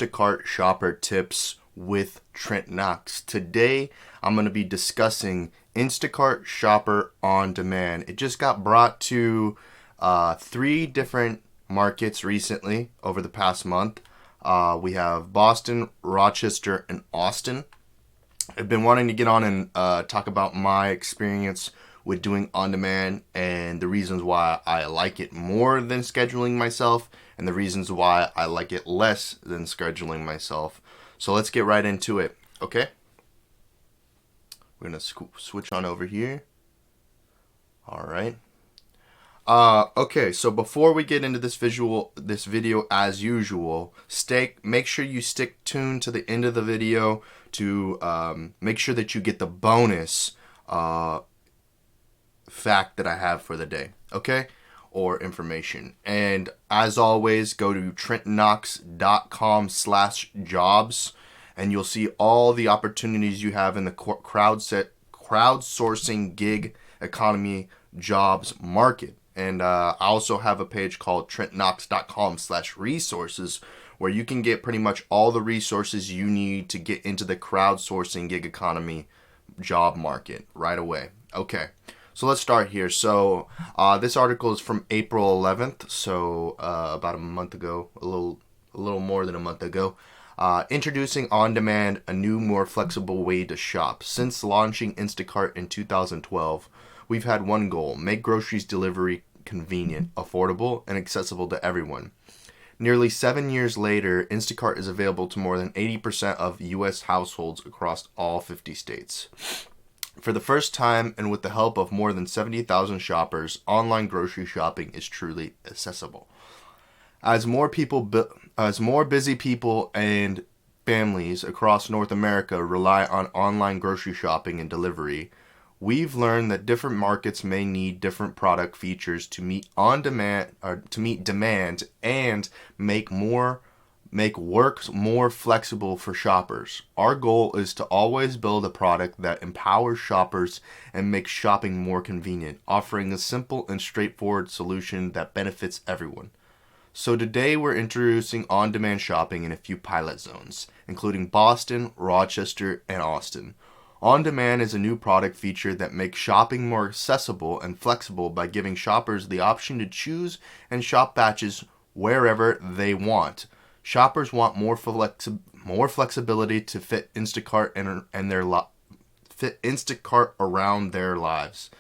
Instacart shopper tips with Trent Knox. Today, I'm going to be discussing Instacart Shopper on Demand. It just got brought to 3 different markets recently over the past month. We have Boston, Rochester, and Austin. I've been wanting to get on and talk about my experience with doing on-demand and the reasons why I like it more than scheduling myself and the reasons why I like it less than scheduling myself. So let's get right into it, okay? We're going to switch on over here. All right. Okay, so before we get into this video as usual, make sure you stick tuned to the end of the video to make sure that you get the bonus fact that I have for the day, okay? Or information. And as always, go to trentknox.com/jobs and you'll see all the opportunities you have in the crowdsourcing gig economy jobs market. And I also have a page called trentknox.com/resources where you can get pretty much all the resources you need to get into the crowdsourcing gig economy job market right away. Okay. So let's start here. So this article is from April 11th, so about a month ago, a little more than a month ago. Introducing on-demand, a new, more flexible way to shop. Since launching Instacart in 2012, we've had one goal: make groceries delivery convenient, affordable, and accessible to everyone. Nearly 7 years later, Instacart is available to more than 80% of U.S. households across all 50 states. For the first time, and with the help of more than 70,000 shoppers, online grocery shopping is truly accessible. As more busy people and families across North America rely on online grocery shopping and delivery, we've learned that different markets may need different product features to meet demand and make work more flexible for shoppers. Our goal is to always build a product that empowers shoppers and makes shopping more convenient, offering a simple and straightforward solution that benefits everyone. So today we're introducing on-demand shopping in a few pilot zones, including Boston, Rochester, and Austin. On-demand is a new product feature that makes shopping more accessible and flexible by giving shoppers the option to choose and shop batches wherever they want. Shoppers want more flexibility to fit Instacart fit Instacart around their lives.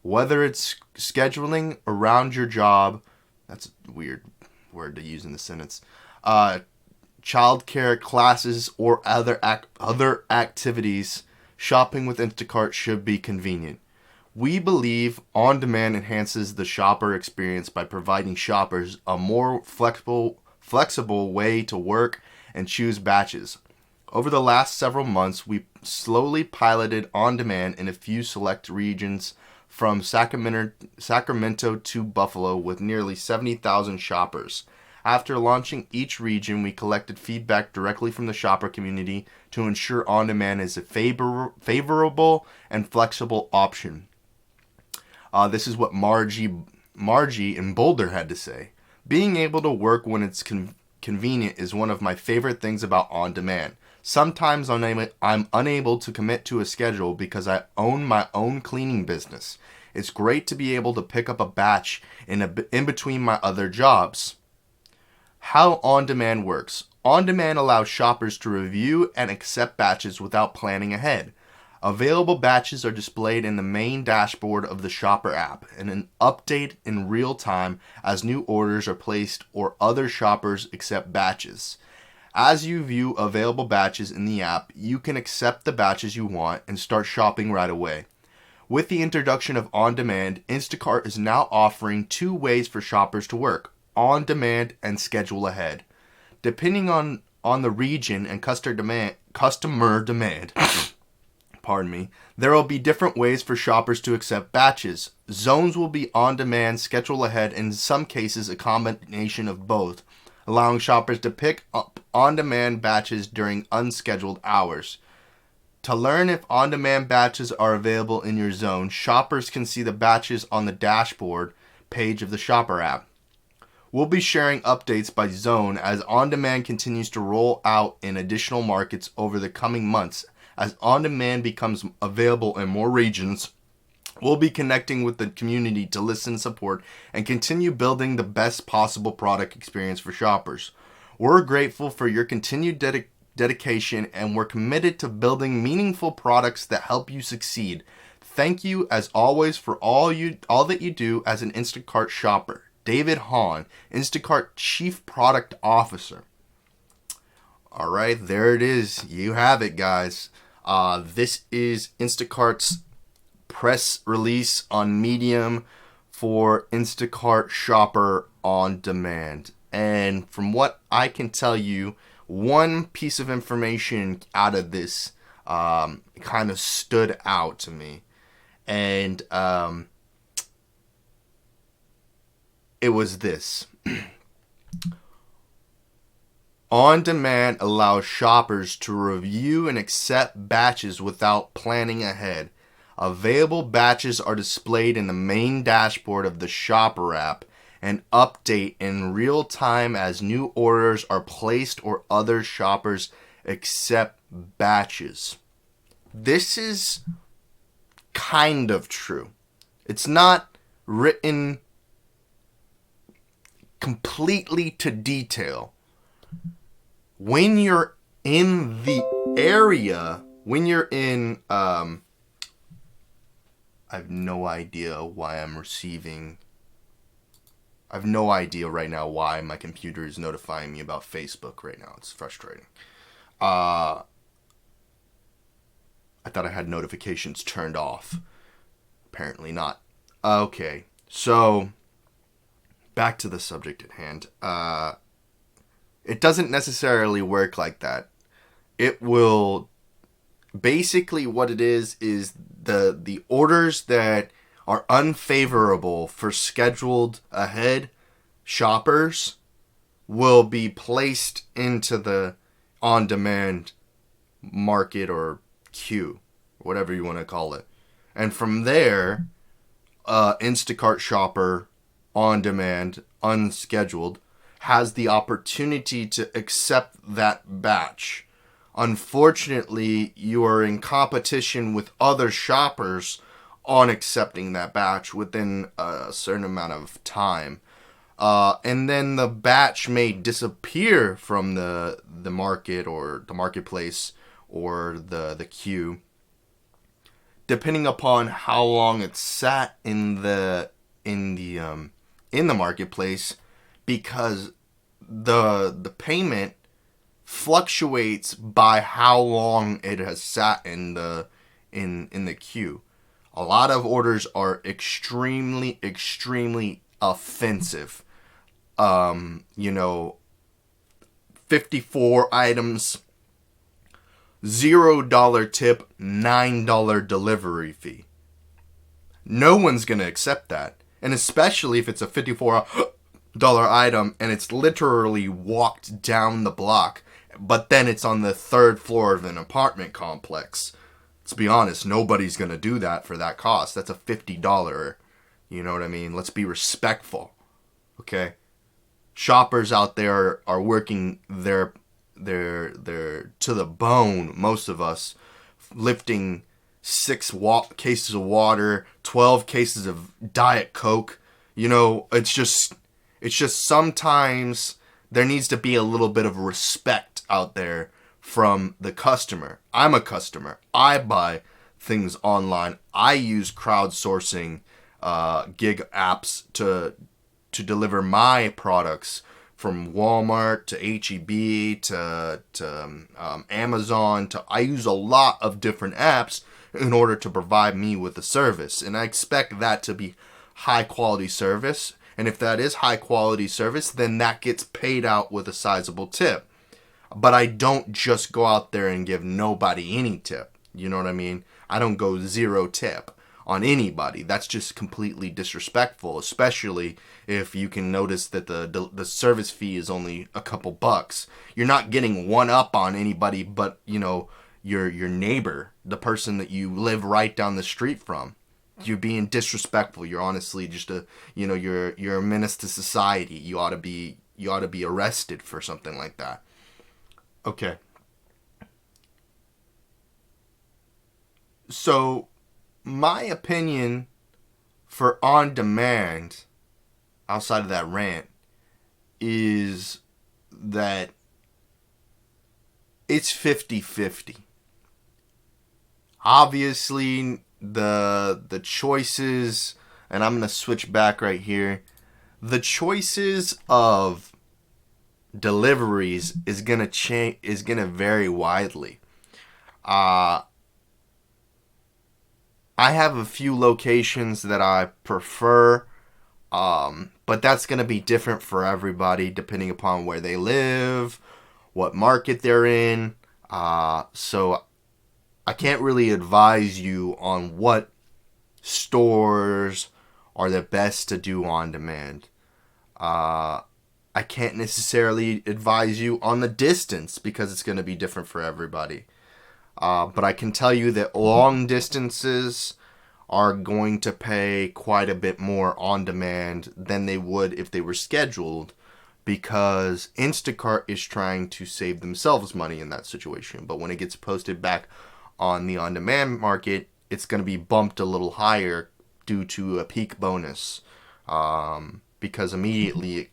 Whether it's scheduling around your job, that's a weird word to use in the sentence, childcare, classes, or other activities, shopping with Instacart should be convenient. We believe on-demand enhances the shopper experience by providing shoppers a more flexible way to work and choose batches. Over the last several months, we slowly piloted on-demand in a few select regions from Sacramento to Buffalo with nearly 70,000 shoppers. After launching each region, we collected feedback directly from the shopper community to ensure on-demand is a favorable and flexible option. This is what Margie in Boulder had to say. Being able to work when it's convenient is one of my favorite things about on-demand. Sometimes I'm unable to commit to a schedule because I own my own cleaning business. It's great to be able to pick up a batch in between my other jobs. How on-demand works. On-demand allows shoppers to review and accept batches without planning ahead. Available batches are displayed in the main dashboard of the shopper app and an update in real time as new orders are placed or other shoppers accept batches. As you view available batches in the app, you can accept the batches you want and start shopping right away. With the introduction of on-demand, Instacart is now offering 2 ways for shoppers to work: on-demand and schedule ahead. Depending on the region and customer demand, pardon me, there will be different ways for shoppers to accept batches. Zones will be on-demand, schedule ahead, and in some cases a combination of both, allowing shoppers to pick up on-demand batches during unscheduled hours. To learn if on-demand batches are available in your zone, shoppers can see the batches on the dashboard page of the shopper app. We'll be sharing updates by zone as on-demand continues to roll out in additional markets over the coming months. As on-demand becomes available in more regions, we'll be connecting with the community to listen, support, and continue building the best possible product experience for shoppers. We're grateful for your continued dedication, and we're committed to building meaningful products that help you succeed. Thank you, as always, for all that you do as an Instacart shopper. David Hahn, Instacart Chief Product Officer. All right, there it is. You have it, guys. This is Instacart's press release on Medium for Instacart Shopper on Demand. And from what I can tell you, one piece of information out of this kind of stood out to me. And it was this. On Demand allows shoppers to review and accept batches without planning ahead. Available batches are displayed in the main dashboard of the Shopper app and update in real time as new orders are placed or other shoppers accept batches. This is kind of true. It's not written completely to detail. When you're in the area, when you're in, I have no idea why I'm receiving. I have no idea right now why my computer is notifying me about Facebook right now. It's frustrating. I thought I had notifications turned off. Apparently not. Okay, so back to the subject at hand. It doesn't necessarily work like that. It will basically, what it is the orders that are unfavorable for scheduled ahead shoppers will be placed into the on-demand market or queue, whatever you want to call it. And from there, Instacart Shopper on demand, unscheduled, has the opportunity to accept that batch. Unfortunately, you are in competition with other shoppers on accepting that batch within a certain amount of time. And then the batch may disappear from the market or the marketplace or the queue, depending upon how long it's sat in the marketplace, because the payment fluctuates by how long it has sat in the queue. A lot of orders are extremely offensive. 54 items, $0 tip, $9 delivery fee. No one's gonna accept that, and especially if it's a $54 item and it's literally walked down the block, but then it's on the third floor of an apartment complex. Let's be honest, nobody's gonna do that for that cost. That's a $50. You know what I mean? Let's be respectful, okay? Shoppers out there are working their to the bone. Most of us lifting 6 cases of water, 12 cases of Diet Coke. It's just sometimes there needs to be a little bit of respect out there from the customer. I'm a customer. I buy things online. I use crowdsourcing gig apps to deliver my products, from Walmart to H-E-B to Amazon. I use a lot of different apps in order to provide me with a service, and I expect that to be high quality service. And if that is high quality service, then that gets paid out with a sizable tip. But I don't just go out there and give nobody any tip. You know what I mean? I don't go 0 tip on anybody. That's just completely disrespectful, especially if you can notice that the service fee is only a couple bucks. You're not getting one up on anybody but, your neighbor, the person that you live right down the street from. you're being disrespectful. You're honestly just you're a menace to society. You ought to be arrested for something like that. Okay. So my opinion for on demand, outside of that rant, is that it's 50-50. Obviously, the choices, and I'm going to switch back right here. The choices of deliveries is going to change, is going to vary widely. I have a few locations that I prefer, but that's going to be different for everybody depending upon where they live, what market they're in. So I can't really advise you on what stores are the best to do on demand. I can't necessarily advise you on the distance because it's going to be different for everybody. But I can tell you that long distances are going to pay quite a bit more on demand than they would if they were scheduled, because Instacart is trying to save themselves money in that situation. But when it gets posted back on the on-demand market, it's going to be bumped a little higher due to a peak bonus. Because immediately,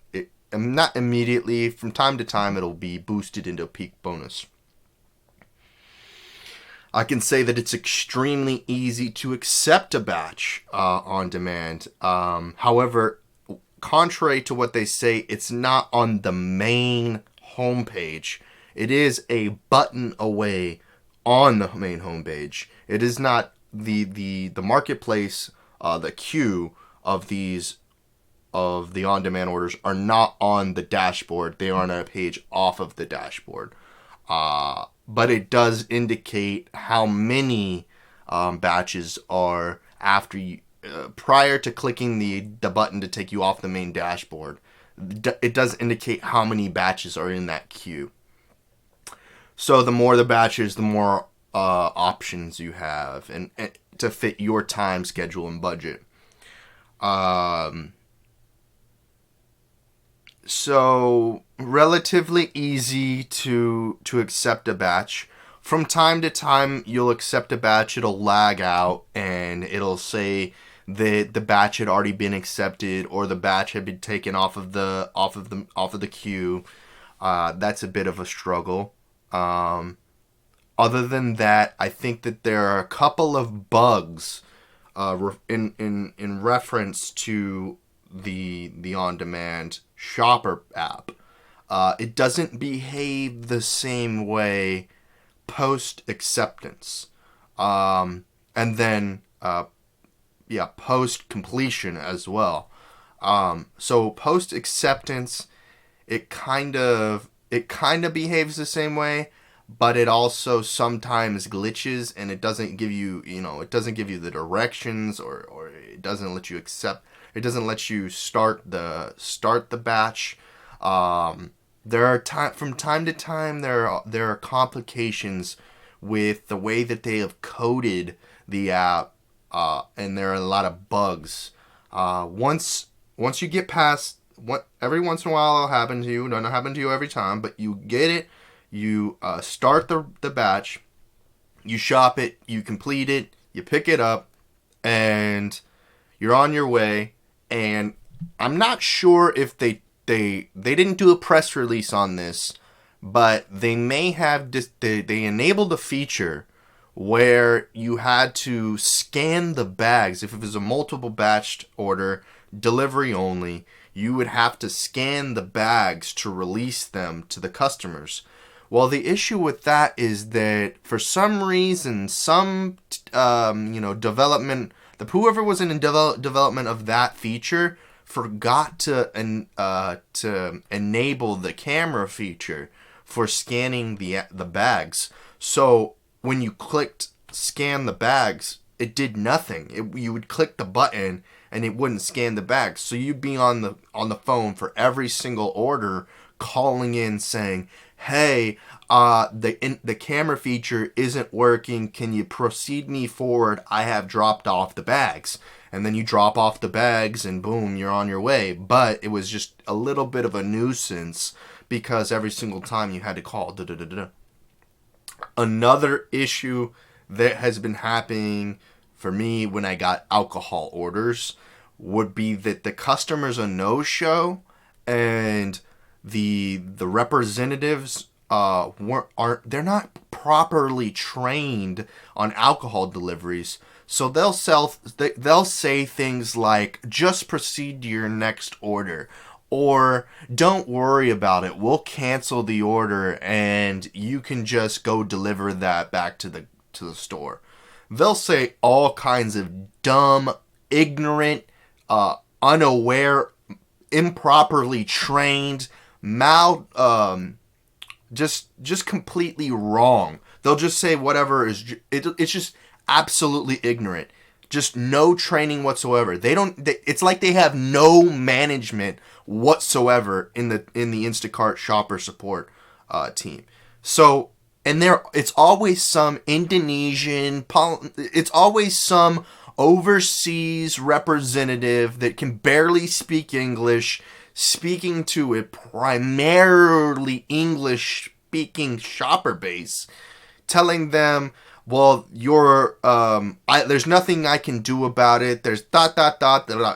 not immediately, from time to time, it'll be boosted into a peak bonus. I can say that it's extremely easy to accept a batch on demand. However, contrary to what they say, it's not on the main homepage. It is a button away on the main homepage. It is not the marketplace. The queue of these of the on-demand orders are not on the dashboard. They are on a page off of the dashboard. But it does indicate how many batches are after you, prior to clicking the button to take you off the main dashboard. It does indicate how many batches are in that queue. So the more the batches, the more options you have, and to fit your time schedule and budget. So relatively easy to accept a batch. From time to time, you'll accept a batch. It'll lag out and it'll say that the batch had already been accepted or the batch had been taken off of the queue. That's a bit of a struggle. Other than that, I think that there are a couple of bugs in reference to the on-demand shopper app. It doesn't behave the same way post acceptance, and then post completion as well. So post acceptance, it kind of behaves the same way, but it also sometimes glitches and it doesn't give you the directions, or it doesn't let you accept. It doesn't let you start the batch. There are from time to time there are complications with the way that they have coded the app, and there are a lot of bugs. Once you get past every once in a while it'll happen to you. It doesn't happen to you every time, but you get it. You start the batch, you shop it, you complete it, you pick it up, and you're on your way. And I'm not sure if they didn't do a press release on this, but they may have they enabled a feature where you had to scan the bags. If it was a multiple batched order, delivery only, you would have to scan the bags to release them to the customers. Well, the issue with that is that for some reason, some development, whoever was in development of that feature forgot to enable the camera feature for scanning the bags. So when you clicked scan the bags, it did nothing. You would click the button and it wouldn't scan the bags. So you'd be on the phone for every single order, calling in saying, "Hey, the camera feature isn't working. Can you proceed me forward? I have dropped off the bags. And then you drop off the bags and boom, you're on your way. But it was just a little bit of a nuisance because every single time you had to call. Another issue that has been happening for me when I got alcohol orders would be that the customer's a no-show and the representatives they're not properly trained on alcohol deliveries. So they'll say things like, just proceed to your next order, or don't worry about it, we'll cancel the order and you can just go deliver that back to the store. They'll say all kinds of dumb, ignorant, unaware, improperly trained, just completely wrong. They'll just say whatever it's just absolutely ignorant. Just no training whatsoever. It's like they have no management whatsoever in the Instacart shopper support team. So, and it's always some it's always some overseas representative that can barely speak English, speaking to a primarily English speaking shopper base, telling them, well, there's nothing I can do about it. There's ...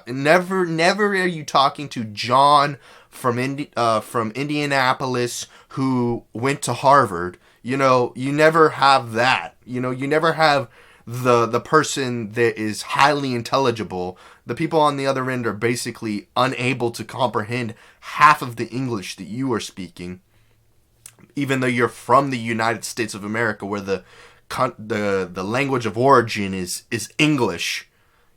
Never are you talking to John from Indianapolis who went to Harvard. You never have that. You never have the person that is highly intelligible. The people on the other end are basically unable to comprehend half of the English that you are speaking, even though you're from the United States of America, where the language of origin is English.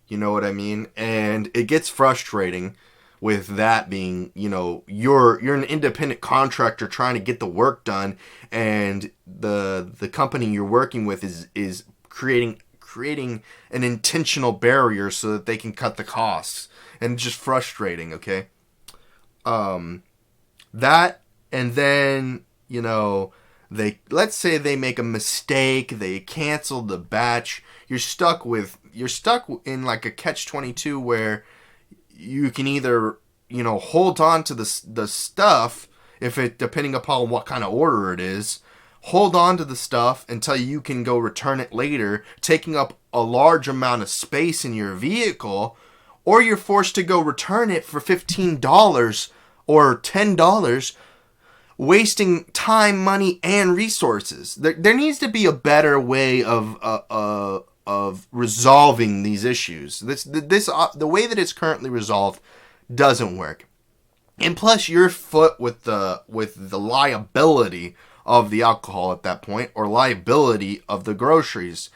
You know what I mean? And it gets frustrating with that being, you're an independent contractor trying to get the work done, and the company you're working with is creating an intentional barrier so that they can cut the costs. And it's just frustrating, okay? That, and then, let's say they make a mistake, they cancel the batch. You're stuck in like a catch-22 where you can either, hold on to the stuff, depending upon what kind of order it is, hold on to the stuff until you can go return it later, taking up a large amount of space in your vehicle, or you're forced to go return it for $15 or $10, wasting time, money, and resources. There needs to be a better way of resolving these issues. The way that it's currently resolved doesn't work. And plus, you're foot with the liability of the alcohol at that point, or liability of the groceries.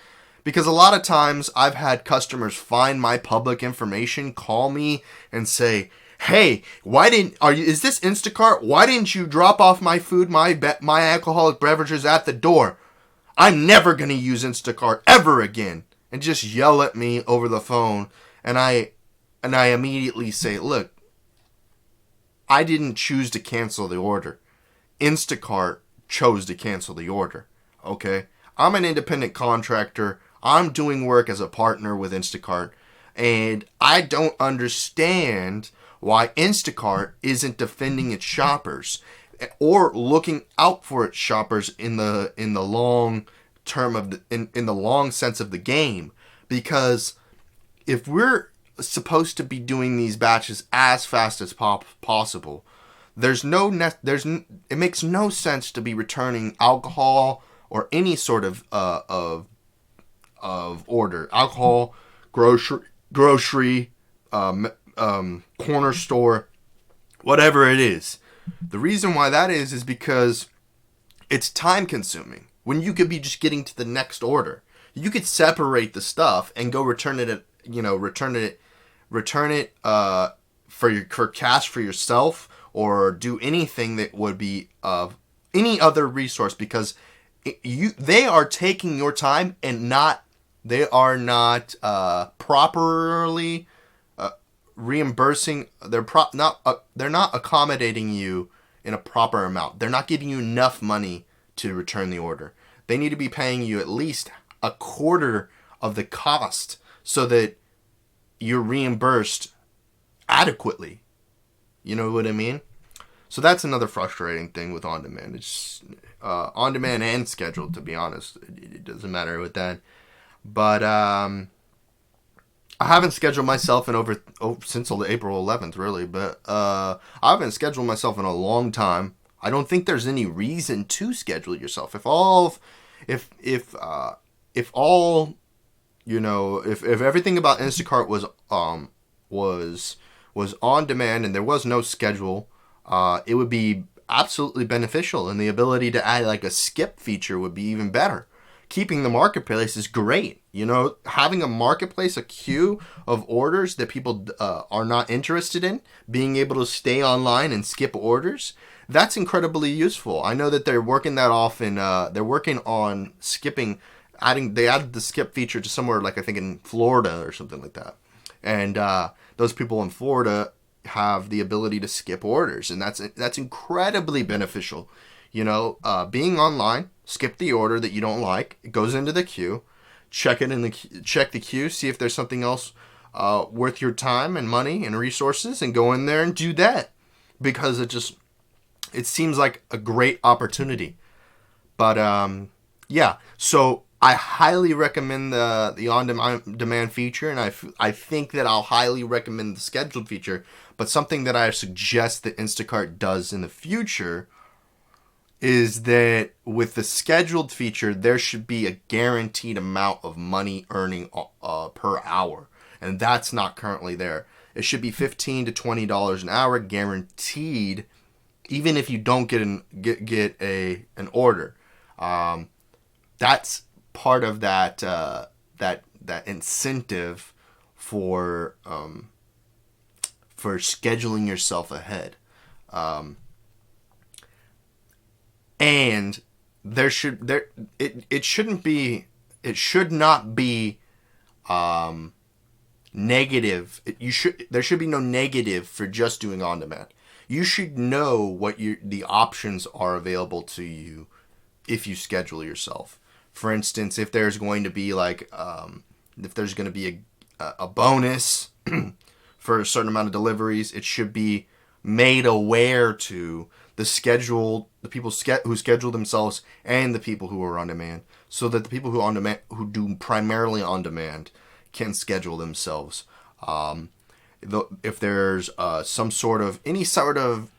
Because a lot of times I've had customers find my public information, call me and say, hey, is this Instacart? Why didn't you drop off my food, my alcoholic beverages at the door? I'm never going to use Instacart ever again. And just yell at me over the phone. And I immediately say, look, I didn't choose to cancel the order. Instacart chose to cancel the order. Okay? I'm an independent contractor. I'm doing work as a partner with Instacart. And I don't understand why Instacart isn't defending its shoppers or looking out for its shoppers in the long term in the long sense of the game. Because if we're supposed to be doing these batches as fast as possible, it makes no sense to be returning alcohol or any sort of order. Alcohol, grocery, corner store, whatever it is. The reason why that is because it's time consuming. When you could be just getting to the next order, you could separate the stuff and go return it for cash for yourself, or do anything that would be of any other resource, because they are taking your time and they are not properly reimbursing. They're not accommodating you in a proper amount. They're not giving you enough money to return the order. They need to be paying you at least a quarter of the cost so that you're reimbursed adequately. You know what I mean? So that's another frustrating thing with on-demand. It's on-demand and scheduled, to be honest. It doesn't matter with that. But I haven't scheduled myself in since April 11th, really. But I haven't scheduled myself in a long time. I don't think there's any reason to schedule yourself. If everything about Instacart was on demand and there was no schedule, it would be absolutely beneficial, and the ability to add like a skip feature would be even better. Keeping the marketplace is great. Having a marketplace, a queue of orders that people are not interested in, being able to stay online and skip orders, that's incredibly useful. I know that they're working that off they're working on skipping, they added the skip feature to somewhere like I think in Florida or something like that. And those people in Florida have the ability to skip orders, and that's incredibly beneficial. Being online, skip the order that you don't like, it goes into the queue, check the queue, see if there's something else worth your time and money and resources, and go in there and do that, because it seems like a great opportunity. But yeah, so I highly recommend the on-demand feature, and I think that I'll highly recommend the scheduled feature. But something that I suggest that Instacart does in the future is that with the scheduled feature, there should be a guaranteed amount of money earning per hour, and that's not currently there. It should be $15 to $20 an hour guaranteed, even if you don't get an order. That's part of that incentive for scheduling yourself ahead. And it should not be negative. There should be no negative for just doing on demand. You should know what the options are available to you if you schedule yourself. For instance, if there's going to be a bonus for a certain amount of deliveries, it should be made aware to the people who schedule themselves and the people who are on demand, so that the people who do primarily on demand can schedule themselves. If there's any sort of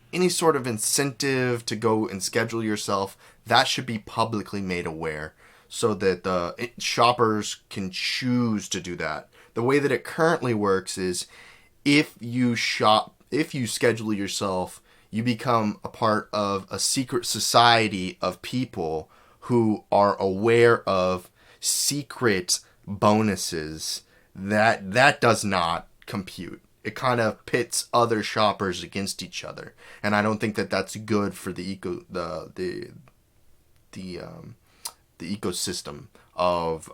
incentive to go and schedule yourself, that should be publicly made aware, so that shoppers can choose to do that. The way that it currently works is, if you schedule yourself, you become a part of a secret society of people who are aware of secret bonuses. That does not compute. It kind of pits other shoppers against each other, and I don't think that that's good for the ecosystem of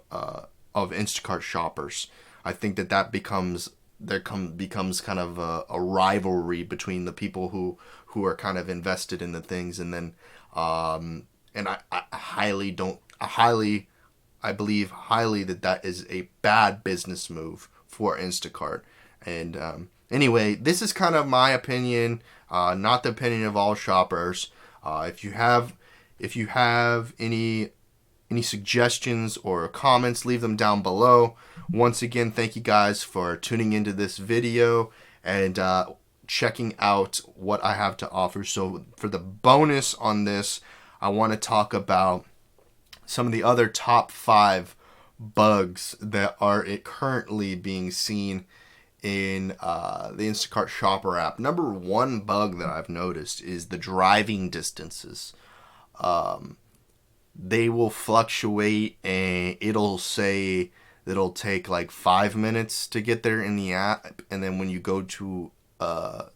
Instacart shoppers. I think that becomes kind of a rivalry between the people who are kind of invested in the things, and then and I believe highly that is a bad business move for Instacart. And anyway, this is kind of my opinion, not the opinion of all shoppers. If you have any suggestions or comments, leave them down below. Once again, thank you guys for tuning into this video and checking out what I have to offer. So for the bonus on this, I want to talk about some of the other top 5 bugs that are currently being seen in the Instacart Shopper app. Number 1 bug that I've noticed is the driving distances. They will fluctuate, and it'll say that it'll take like 5 minutes to get there in the app, and then when you go to your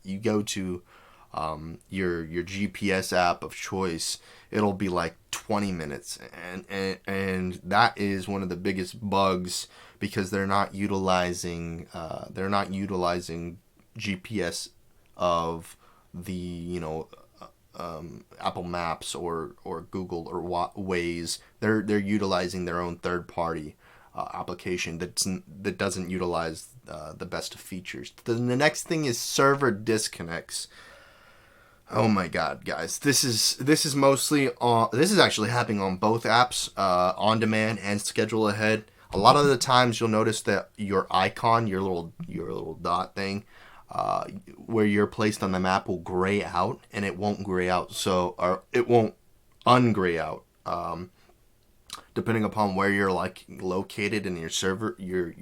GPS app of choice, it'll be like 20 minutes, and that is one of the biggest bugs, because they're not utilizing GPS of the Apple Maps or Google or Waze. They're utilizing their own third party application that doesn't utilize the best of features. Then the next thing is server disconnects. Oh my God, guys! This is mostly on. This is actually happening on both apps, On Demand and Schedule Ahead. A lot of the times you'll notice that your icon, your little dot thing, where you're placed on the map will gray out, and it won't gray out. Or it won't ungray out. Depending upon where you're like located in your server, your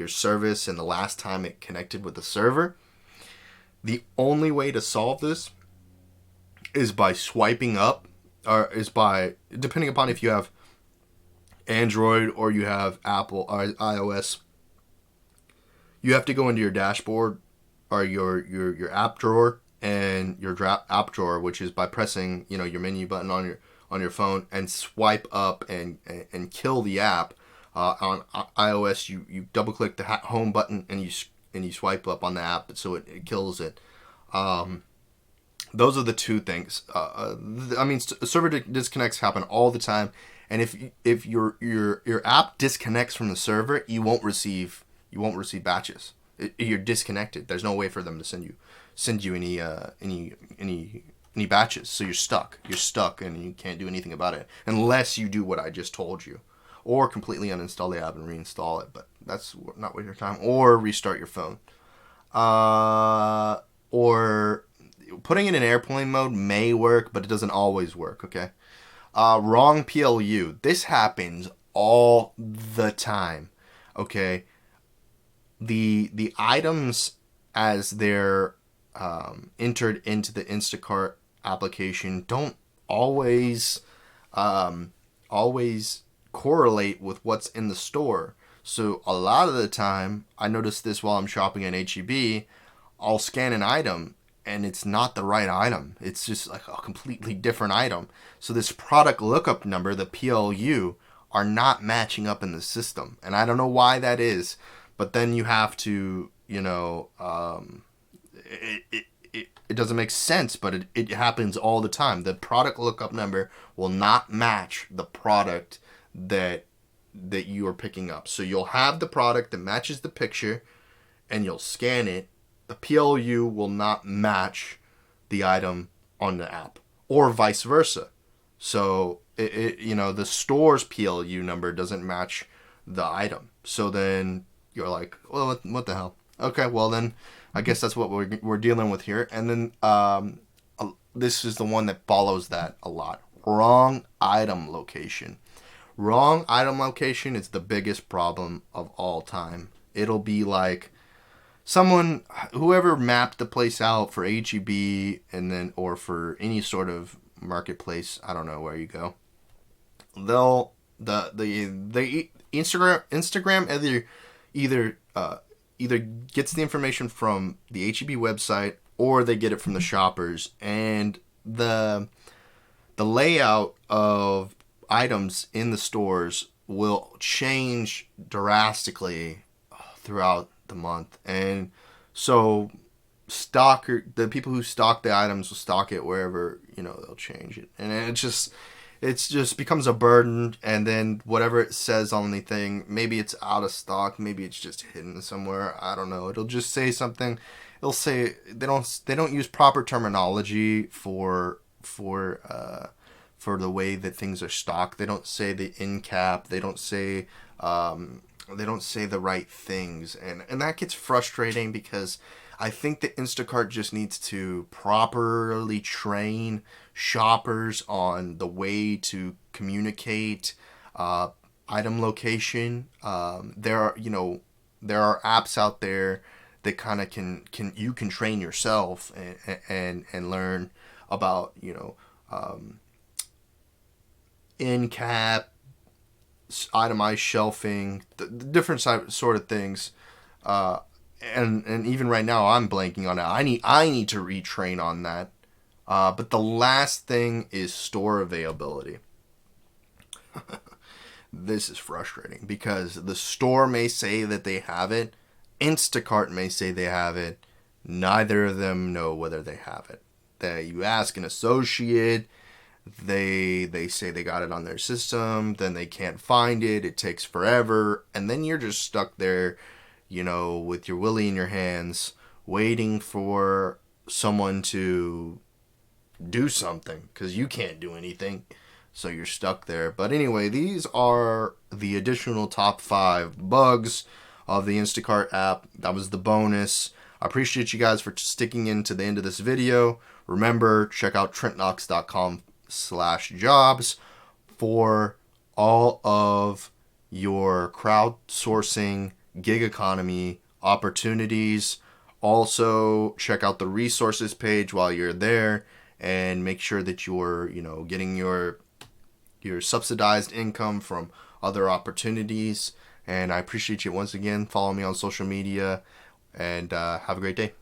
service, and the last time it connected with the server. The only way to solve this is by swiping up, or is by, depending upon if you have Android or you have Apple or iOS, you have to go into your dashboard or your app drawer, and your app drawer, which is by pressing your menu button on your phone, and swipe up and kill the app. On iOS, you double click the home button and you swipe up on the app, so it kills it. Those are the two things. Server disconnects happen all the time, and if your app disconnects from the server, you won't receive batches. You're disconnected. There's no way for them to send you any batches. So you're stuck. And you can't do anything about it unless you do what I just told you, or completely uninstall the app and reinstall it. But that's not worth your time. Or restart your phone. Or putting it in airplane mode may work, but it doesn't always work. Okay. Wrong PLU. This happens all the time. Okay. The items as they're entered into the Instacart application don't always correlate with what's in the store. So a lot of the time, I notice this while I'm shopping at H-E-B, I'll scan an item and it's not the right item. It's just like a completely different item. So this product lookup number, the PLU, are not matching up in the system. And I don't know why that is, but then you have to, it doesn't make sense, but it happens all the time. The product lookup number will not match the product that you are picking up. So you'll have the product that matches the picture and you'll scan it. The PLU will not match the item on the app, or vice versa. So the store's PLU number doesn't match the item. So then you're like, well, what the hell? Okay, well then I guess that's what we're dealing with here. And then this is the one that follows that a lot. Wrong item location. Wrong item location is the biggest problem of all time. It'll be like whoever mapped the place out for H-E-B, and then, or for any sort of marketplace, I don't know where you go. Instagram either gets the information from the H-E-B website, or they get it from the shoppers, and the layout of items in the stores will change drastically throughout the month. And so the people who stock the items will stock it wherever they'll change it, and it just becomes a burden. And then whatever it says on the thing, maybe it's out of stock, maybe it's just hidden somewhere, I don't know. It'll just say something. It'll say they don't use proper terminology for the way that things are stocked. They don't say the end cap. They don't say the right things, and that gets frustrating, because I think that Instacart just needs to properly train shoppers on the way to communicate item location. There are apps out there that kind of you can train yourself and learn about end cap, itemized shelving, the different sort of things, and even right now I'm blanking on it. I need to retrain on that. But the last thing is store availability. This is frustrating, because the store may say that they have it, Instacart may say they have it, neither of them know whether they have it. that you ask an associate, they say they got it on their system, then they can't find it, it takes forever, and then you're just stuck there, with your willy in your hands, waiting for someone to do something, because you can't do anything. So you're stuck there. But anyway, these are the additional top 5 bugs of the Instacart app. That was the bonus. I appreciate you guys for sticking in to the end of this video. Remember, check out trentknox.com/jobs for all of your crowdsourcing gig economy opportunities. Also, check out the resources page while you're there and make sure that you're, getting your subsidized income from other opportunities. And I appreciate you once again. Follow me on social media, and have a great day.